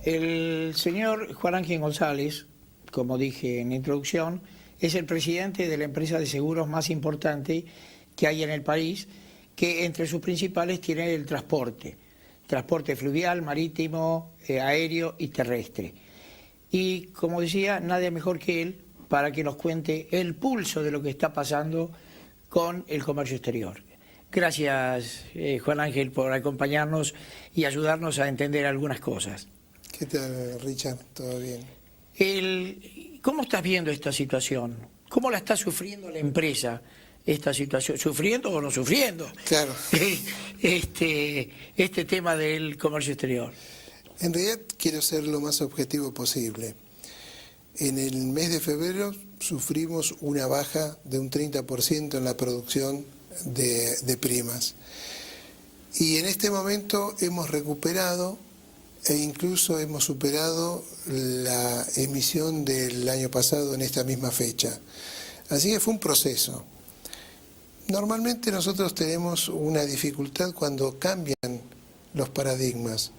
El señor Juan Ángel González, como dije en la introducción, es el presidente de la empresa de seguros más importante que hay en el país, que entre sus principales tiene el transporte fluvial, marítimo, aéreo y terrestre. Y como decía, nadie mejor que él para que nos cuente el pulso de lo que está pasando con el comercio exterior. Gracias, Juan Ángel, por acompañarnos y ayudarnos a entender algunas cosas. ¿Qué tal, Richard? ¿Todo bien? ¿Cómo estás viendo esta situación? ¿Cómo la está sufriendo la empresa, esta situación? ¿Sufriendo o no sufriendo? Claro. Este tema del comercio exterior. En realidad quiero ser lo más objetivo posible. En el mes de febrero sufrimos una baja de un 30% en la producción de primas. Y en este momento hemos recuperado e incluso hemos superado la emisión del año pasado en esta misma fecha. Así que fue un proceso. Normalmente nosotros tenemos una dificultad cuando cambian los paradigmas.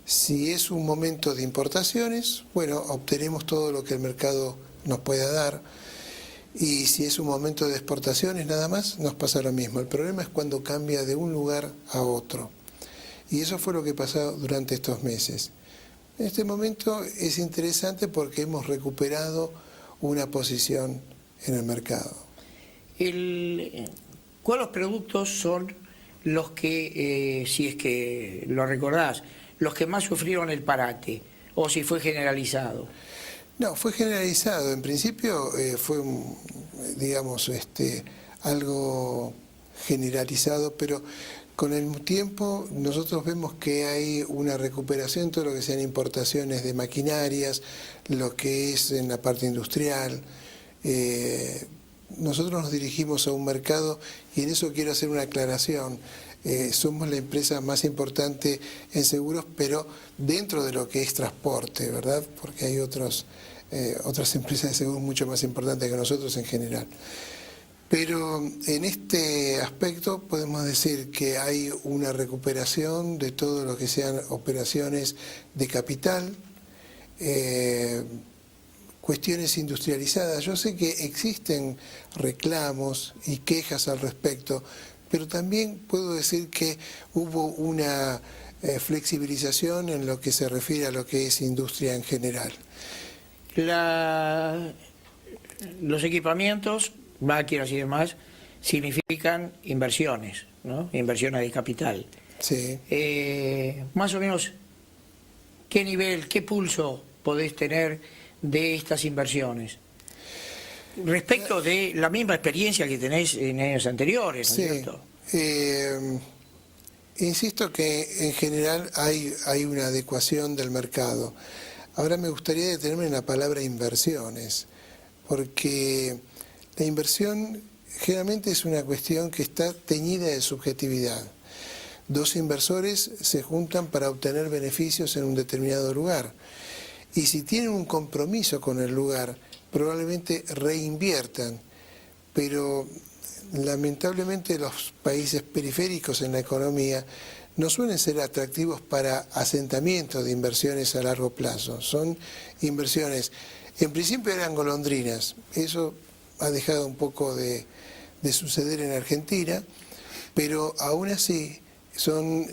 Si es un momento de importaciones, bueno, obtenemos todo lo que el mercado nos pueda dar. Y si es un momento de exportaciones nada más, nos pasa lo mismo. El problema es cuando cambia de un lugar a otro. Y eso fue lo que pasó durante estos meses. En este momento es interesante porque hemos recuperado una posición en el mercado. ¿Cuáles productos son los que, si es que lo recordás, los que más sufrieron el parate, o si fue generalizado? No, fue generalizado. En principio fue, digamos, algo generalizado, pero con el tiempo nosotros vemos que hay una recuperación en todo lo que sean importaciones de maquinarias, lo que es en la parte industrial. Nosotros nos dirigimos a un mercado, y en eso quiero hacer una aclaración. Somos la empresa más importante en seguros, pero dentro de lo que es transporte, ¿verdad? Porque hay otras empresas de seguros mucho más importantes que nosotros en general. Pero en este aspecto podemos decir que hay una recuperación de todo lo que sean operaciones de capital, cuestiones industrializadas. Yo sé que existen reclamos y quejas al respecto, pero también puedo decir que hubo una flexibilización en lo que se refiere a lo que es industria en general. Los equipamientos, máquinas y demás, significan inversiones, ¿no? Inversiones de capital. Sí. Más o menos, ¿qué nivel, qué pulso podés tener de estas inversiones? Respecto de la misma experiencia que tenés en años anteriores, ¿no es cierto? Insisto que en general hay una adecuación del mercado. Ahora me gustaría detenerme en la palabra inversiones, porque la inversión generalmente es una cuestión que está teñida de subjetividad. Dos inversores se juntan para obtener beneficios en un determinado lugar, y si tienen un compromiso con el lugar, probablemente reinviertan, pero lamentablemente los países periféricos en la economía no suelen ser atractivos para asentamientos de inversiones a largo plazo. Son inversiones, en principio eran golondrinas, eso ha dejado un poco de suceder en Argentina, pero aún así son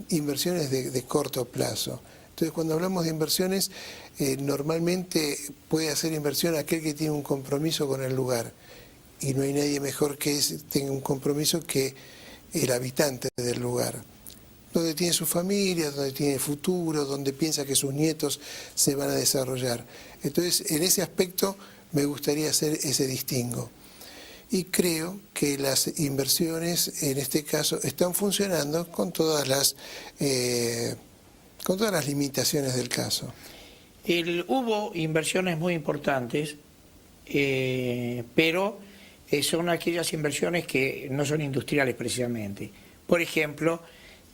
inversiones de corto plazo. Entonces, cuando hablamos de inversiones, normalmente puede hacer inversión aquel que tiene un compromiso con el lugar, y no hay nadie mejor que tenga un compromiso que el habitante del lugar, donde tiene su familia, donde tiene futuro, donde piensa que sus nietos se van a desarrollar. Entonces, en ese aspecto me gustaría hacer ese distingo. Y creo que las inversiones, en este caso, están funcionando con todas las limitaciones del caso. Hubo inversiones muy importantes, pero son aquellas inversiones que no son industriales precisamente. Por ejemplo,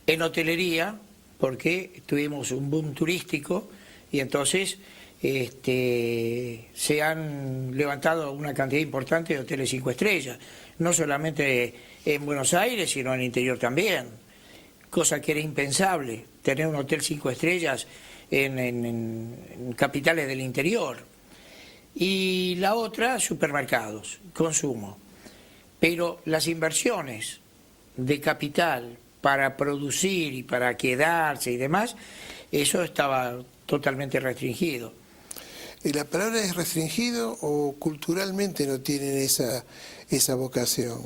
en hotelería, porque tuvimos un boom turístico y entonces se han levantado una cantidad importante de hoteles 5 estrellas, no solamente en Buenos Aires, sino en el interior también. cosa que era impensable, tener un hotel 5 estrellas en capitales del interior. Y la otra, supermercados, consumo. Pero las inversiones de capital para producir y para quedarse y demás, eso estaba totalmente restringido. ¿Y la palabra es restringido o culturalmente no tienen esa vocación?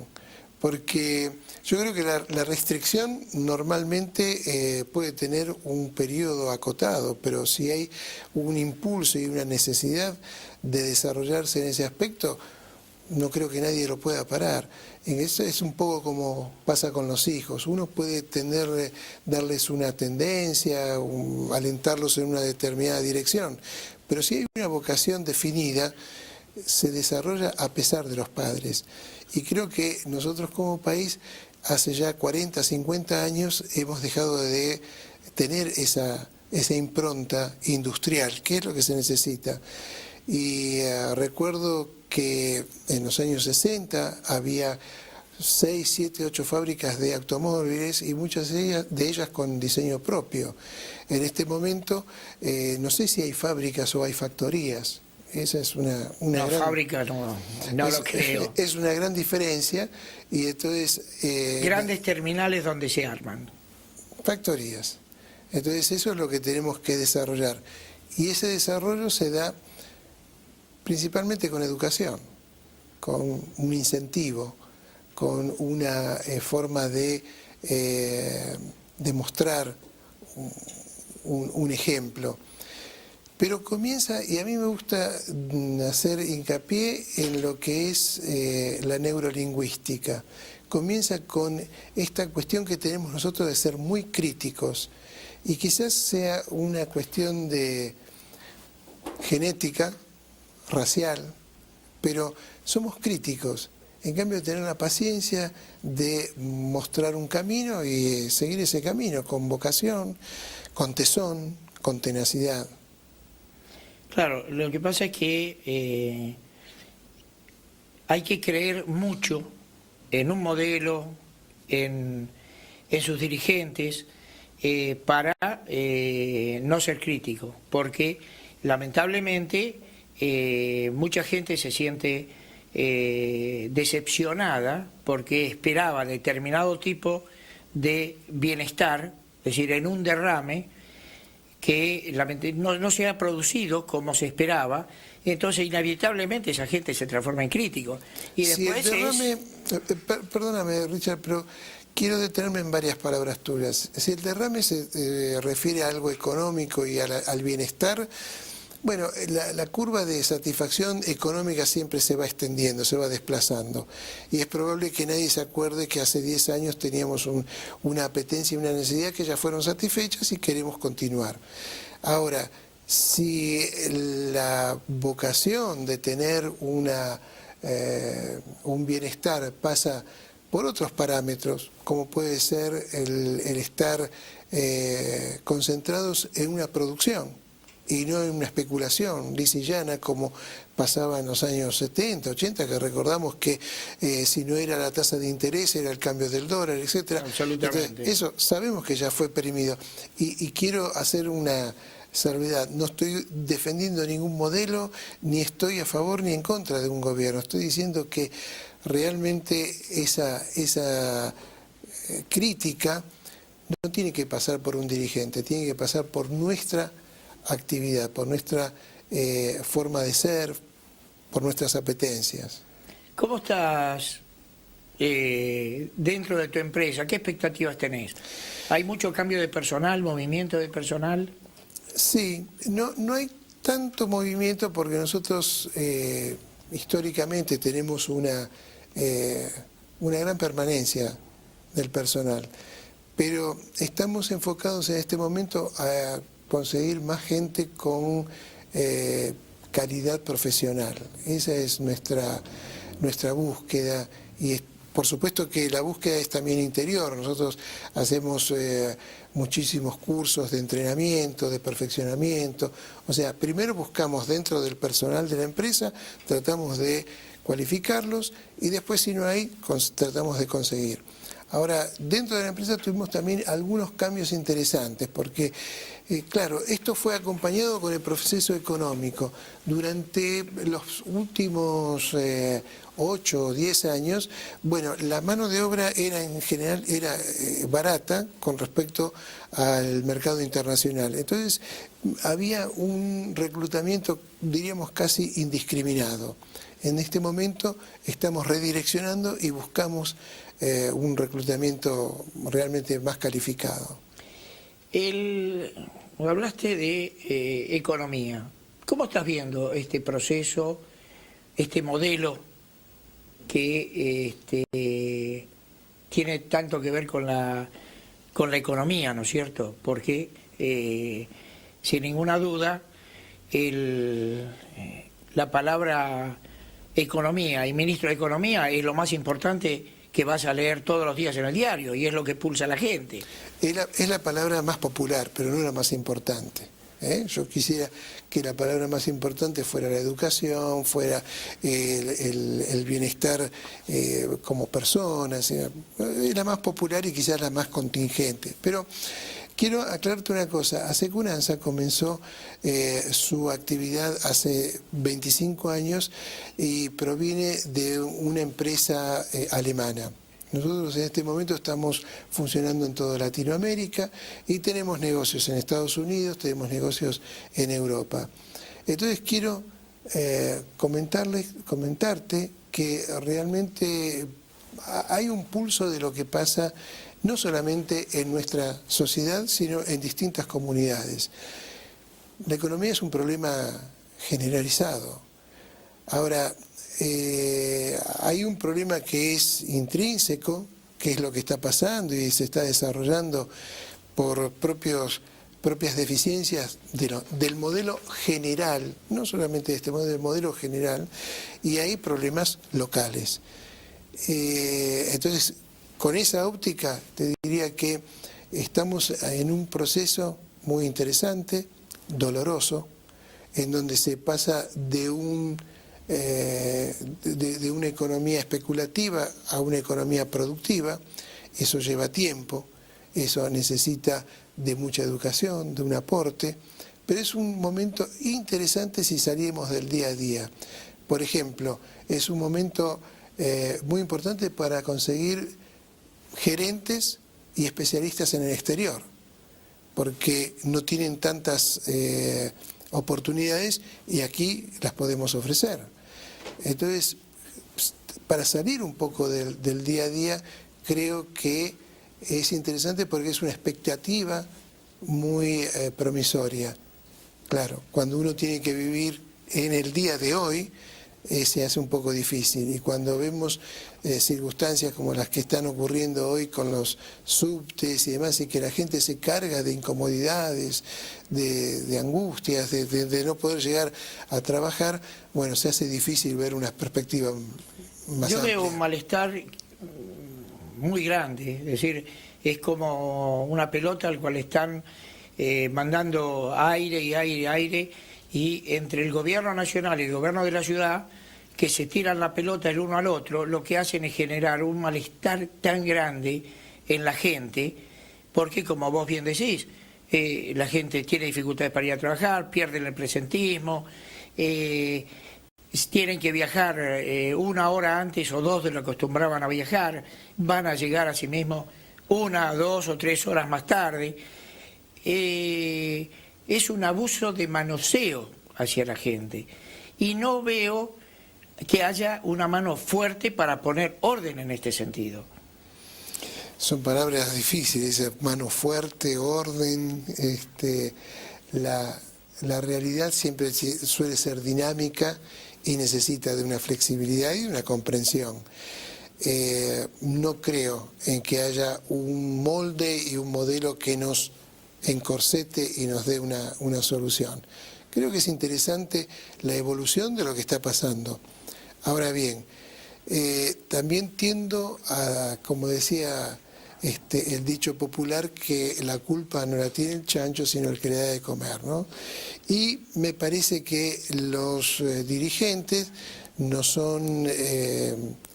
Porque yo creo que la restricción normalmente puede tener un periodo acotado, pero si hay un impulso y una necesidad de desarrollarse en ese aspecto, no creo que nadie lo pueda parar. En eso es un poco como pasa con los hijos. Uno puede darles una tendencia, alentarlos en una determinada dirección, pero si hay una vocación definida, se desarrolla a pesar de los padres. Y creo que nosotros como país, hace ya 40, 50 años, hemos dejado de tener esa impronta industrial, que es lo que se necesita. Y recuerdo que en los años 60 había 6, 7, 8 fábricas de automóviles y muchas de ellas con diseño propio. En este momento no sé si hay fábricas o hay factorías. Esa es una gran fábrica no lo creo. Es una gran diferencia y entonces... grandes terminales donde se arman. Factorías. Entonces eso es lo que tenemos que desarrollar. Y ese desarrollo se da principalmente con educación, con un incentivo, con una forma de mostrar un ejemplo. Pero comienza, y a mí me gusta hacer hincapié en lo que es la neurolingüística. Comienza con esta cuestión que tenemos nosotros de ser muy críticos, y quizás sea una cuestión de genética, racial, pero somos críticos. En cambio, tener la paciencia de mostrar un camino y seguir ese camino con vocación, con tesón, con tenacidad. Claro, lo que pasa es que hay que creer mucho en un modelo, en sus dirigentes, para no ser crítico, porque lamentablemente mucha gente se siente decepcionada porque esperaba determinado tipo de bienestar, es decir, en un derrame que no se ha producido como se esperaba, entonces inevitablemente esa gente se transforma en crítico. Y después si el derrame, perdóname Richard, pero quiero detenerme en varias palabras tuyas. Si el derrame se refiere a algo económico y al bienestar, bueno, la curva de satisfacción económica siempre se va extendiendo, se va desplazando. Y es probable que nadie se acuerde que hace 10 años teníamos una apetencia y una necesidad que ya fueron satisfechas y queremos continuar. Ahora, si la vocación de tener un bienestar pasa por otros parámetros, como puede ser el estar concentrados en una producción, y no en una especulación lisa y llana como pasaba en los años 70, 80, que recordamos que si no era la tasa de interés era el cambio del dólar, etcétera. Absolutamente. Entonces, eso sabemos que ya fue perimido. Y quiero hacer una salvedad, no estoy defendiendo ningún modelo, ni estoy a favor ni en contra de un gobierno. Estoy diciendo que realmente esa crítica no tiene que pasar por un dirigente, tiene que pasar por nuestra actividad, por nuestra forma de ser, por nuestras apetencias. ¿Cómo estás dentro de tu empresa? ¿Qué expectativas tenés? ¿Hay mucho cambio de personal, movimiento de personal? Sí, no hay tanto movimiento porque nosotros históricamente tenemos una gran permanencia del personal, pero estamos enfocados en este momento a conseguir más gente con calidad profesional. Esa es nuestra búsqueda y por supuesto que la búsqueda es también interior. Nosotros hacemos muchísimos cursos de entrenamiento, de perfeccionamiento. O sea, primero buscamos dentro del personal de la empresa, tratamos de cualificarlos y después si no hay, tratamos de conseguir. Ahora, dentro de la empresa tuvimos también algunos cambios interesantes, porque, claro, esto fue acompañado con el proceso económico. Durante los últimos 8 o 10 años, bueno, la mano de obra era en general barata con respecto al mercado internacional. Entonces, había un reclutamiento, diríamos, casi indiscriminado. En este momento estamos redireccionando y buscamos un reclutamiento realmente más calificado. Hablaste de economía. ¿Cómo estás viendo este proceso, este modelo que tiene tanto que ver con la economía, ¿no es cierto? Porque, sin ninguna duda, la palabra economía y ministro de Economía es lo más importante que vas a leer todos los días en el diario y es lo que pulsa a la gente. Es la palabra más popular, pero no la más importante. Yo quisiera que la palabra más importante fuera la educación, fuera el bienestar como personas, es la más popular y quizás la más contingente. Pero quiero aclararte una cosa, Aseguranza comenzó su actividad hace 25 años y proviene de una empresa alemana. Nosotros en este momento estamos funcionando en toda Latinoamérica y tenemos negocios en Estados Unidos, tenemos negocios en Europa. Entonces quiero comentarte que realmente hay un pulso de lo que pasa no solamente en nuestra sociedad, sino en distintas comunidades. La economía es un problema generalizado. Ahora, hay un problema que es intrínseco, que es lo que está pasando y se está desarrollando por propias deficiencias del modelo general, no solamente de este modelo, del modelo general, y hay problemas locales. Entonces, con esa óptica te diría que estamos en un proceso muy interesante, doloroso, en donde se pasa de una economía especulativa a una economía productiva. Eso lleva tiempo, eso necesita de mucha educación, de un aporte, pero es un momento interesante si salimos del día a día. Por ejemplo, es un momento muy importante para conseguir gerentes y especialistas en el exterior, porque no tienen tantas oportunidades y aquí las podemos ofrecer. Entonces, para salir un poco del día a día, creo que es interesante porque es una expectativa muy promisoria. Claro, cuando uno tiene que vivir en el día de hoy, se hace un poco difícil, y cuando vemos circunstancias como las que están ocurriendo hoy con los subtes y demás, y que la gente se carga de incomodidades, de angustias, de no poder llegar a trabajar, bueno, se hace difícil ver una perspectiva más amplia. Yo veo un malestar muy grande, es decir, es como una pelota al cual están mandando aire y aire y aire, y entre el gobierno nacional y el gobierno de la ciudad, que se tiran la pelota el uno al otro, lo que hacen es generar un malestar tan grande en la gente, porque como vos bien decís, la gente tiene dificultades para ir a trabajar, pierden el presentismo, tienen que viajar 1 hora antes o 2 de lo que acostumbraban a viajar, van a llegar a sí mismos 1, 2 o 3 horas más tarde. Es un abuso de manoseo hacia la gente y no veo que haya una mano fuerte para poner orden en este sentido. Son palabras difíciles, mano fuerte, orden. La realidad siempre suele ser dinámica y necesita de una flexibilidad y de una comprensión. No creo en que haya un molde y un modelo que nos encorsete y nos dé una solución. Creo que es interesante la evolución de lo que está pasando. Ahora bien, también tiendo a, como decía el dicho popular, que la culpa no la tiene el chancho sino el que le da de comer, ¿no? Y me parece que los dirigentes no son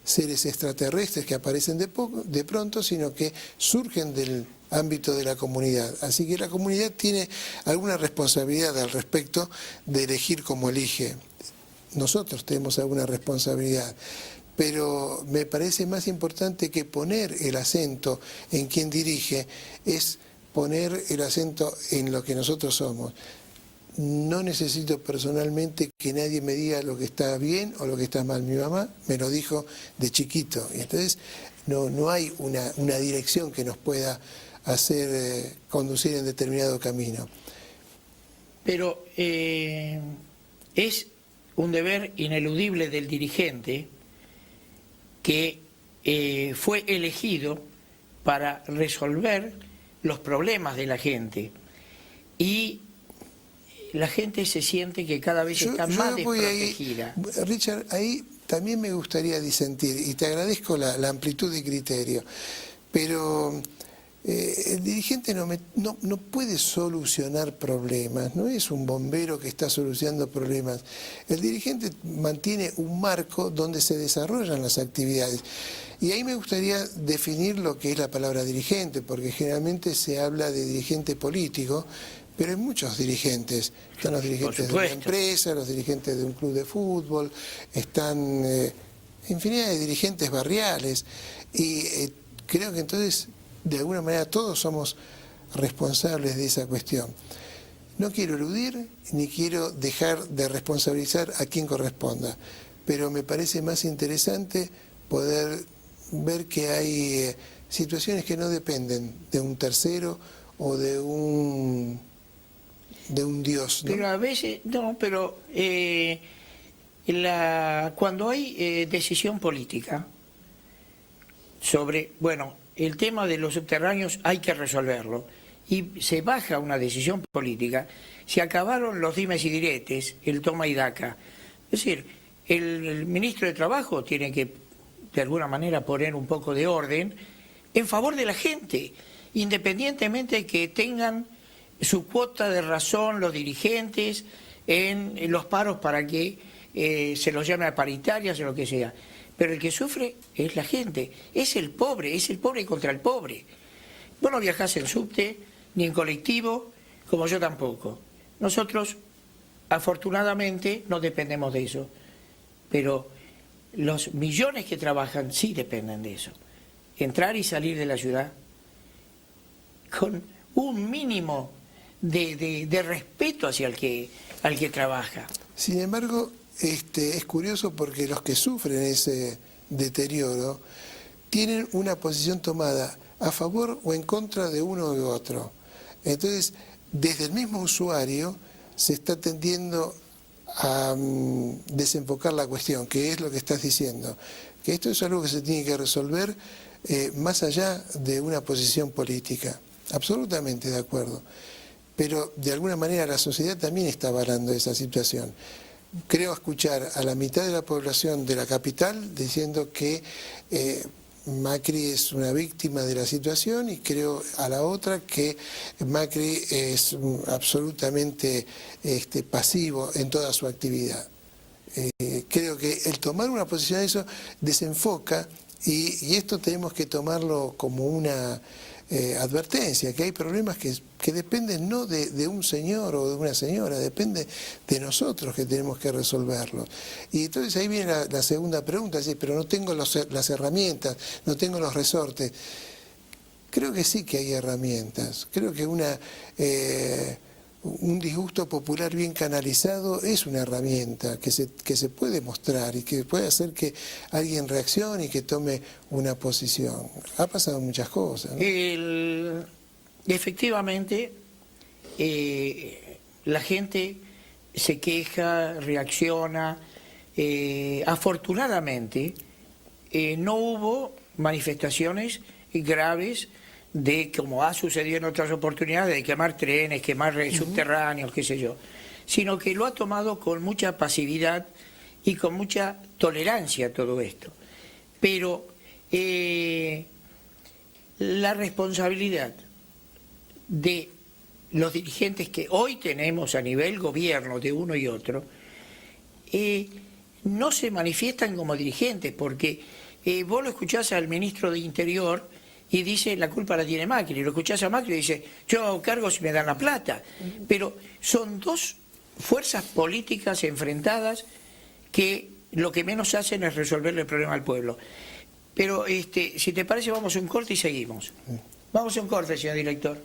seres extraterrestres que aparecen de pronto, sino que surgen del ámbito de la comunidad. Así que la comunidad tiene alguna responsabilidad al respecto de elegir como elige. Nosotros tenemos alguna responsabilidad, pero me parece más importante que poner el acento en quien dirige, es poner el acento en lo que nosotros somos. No necesito personalmente que nadie me diga lo que está bien o lo que está mal. Mi mamá me lo dijo de chiquito, y entonces no hay una dirección que nos pueda hacer conducir en determinado camino. Pero es un deber ineludible del dirigente que fue elegido para resolver los problemas de la gente, y la gente se siente que cada vez está más desprotegida. Richard, ahí también me gustaría disentir, y te agradezco la amplitud de criterio, pero el dirigente no puede solucionar problemas, no es un bombero que está solucionando problemas. El dirigente mantiene un marco donde se desarrollan las actividades. Y ahí me gustaría definir lo que es la palabra dirigente, porque generalmente se habla de dirigente político, pero hay muchos dirigentes. Están los dirigentes de una empresa, los dirigentes de un club de fútbol, están infinidad de dirigentes barriales, y creo que entonces de alguna manera todos somos responsables de esa cuestión. No quiero eludir ni quiero dejar de responsabilizar a quien corresponda, pero me parece más interesante poder ver que hay situaciones que no dependen de un tercero o de un Dios, ¿no? Pero a veces, no, pero cuando hay decisión política sobre, bueno, el tema de los subterráneos hay que resolverlo, y se baja una decisión política, se acabaron los dimes y diretes, el toma y daca. Es decir, el ministro de Trabajo tiene que, de alguna manera, poner un poco de orden en favor de la gente, independientemente de que tengan su cuota de razón los dirigentes en los paros para que se los llame a paritarias o lo que sea. Pero el que sufre es la gente, es el pobre contra el pobre. Vos no viajás en subte ni en colectivo, como yo tampoco. Nosotros, afortunadamente, no dependemos de eso, pero los millones que trabajan sí dependen de eso. Entrar y salir de la ciudad con un mínimo de respeto hacia al que trabaja. Sin embargo, es curioso porque los que sufren ese deterioro tienen una posición tomada a favor o en contra de uno u otro. Entonces, desde el mismo usuario se está tendiendo a desenfocar la cuestión, que es lo que estás diciendo, que esto es algo que se tiene que resolver más allá de una posición política. Absolutamente de acuerdo. Pero de alguna manera la sociedad también está avalando esa situación. Creo escuchar a la mitad de la población de la capital diciendo que Macri es una víctima de la situación, y creo a la otra que Macri es absolutamente pasivo en toda su actividad. Creo que el tomar una posición de eso desenfoca, y esto tenemos que tomarlo como una advertencia, que hay problemas que dependen no de un señor o de una señora, depende de nosotros que tenemos que resolverlos. Y entonces ahí viene la segunda pregunta, pero no tengo las herramientas, no tengo los resortes. Creo que sí que hay herramientas, creo que un disgusto popular bien canalizado es una herramienta que se puede mostrar y que puede hacer que alguien reaccione y que tome una posición. Ha pasado muchas cosas, ¿no? Efectivamente, la gente se queja, reacciona. Afortunadamente, no hubo manifestaciones graves de, como ha sucedido en otras oportunidades, de quemar trenes, quemar subterráneos, qué sé yo, sino que lo ha tomado con mucha pasividad y con mucha tolerancia todo esto. Pero la responsabilidad de los dirigentes que hoy tenemos a nivel gobierno de uno y otro, no se manifiestan como dirigentes, porque vos lo escuchás al ministro de Interior y dice la culpa la tiene Macri, lo escuchás a Macri y dice yo hago cargo si me dan la plata, pero son dos fuerzas políticas enfrentadas que lo que menos hacen es resolverle el problema al pueblo. Pero si te parece vamos a un corte y seguimos. Vamos a un corte, señor director.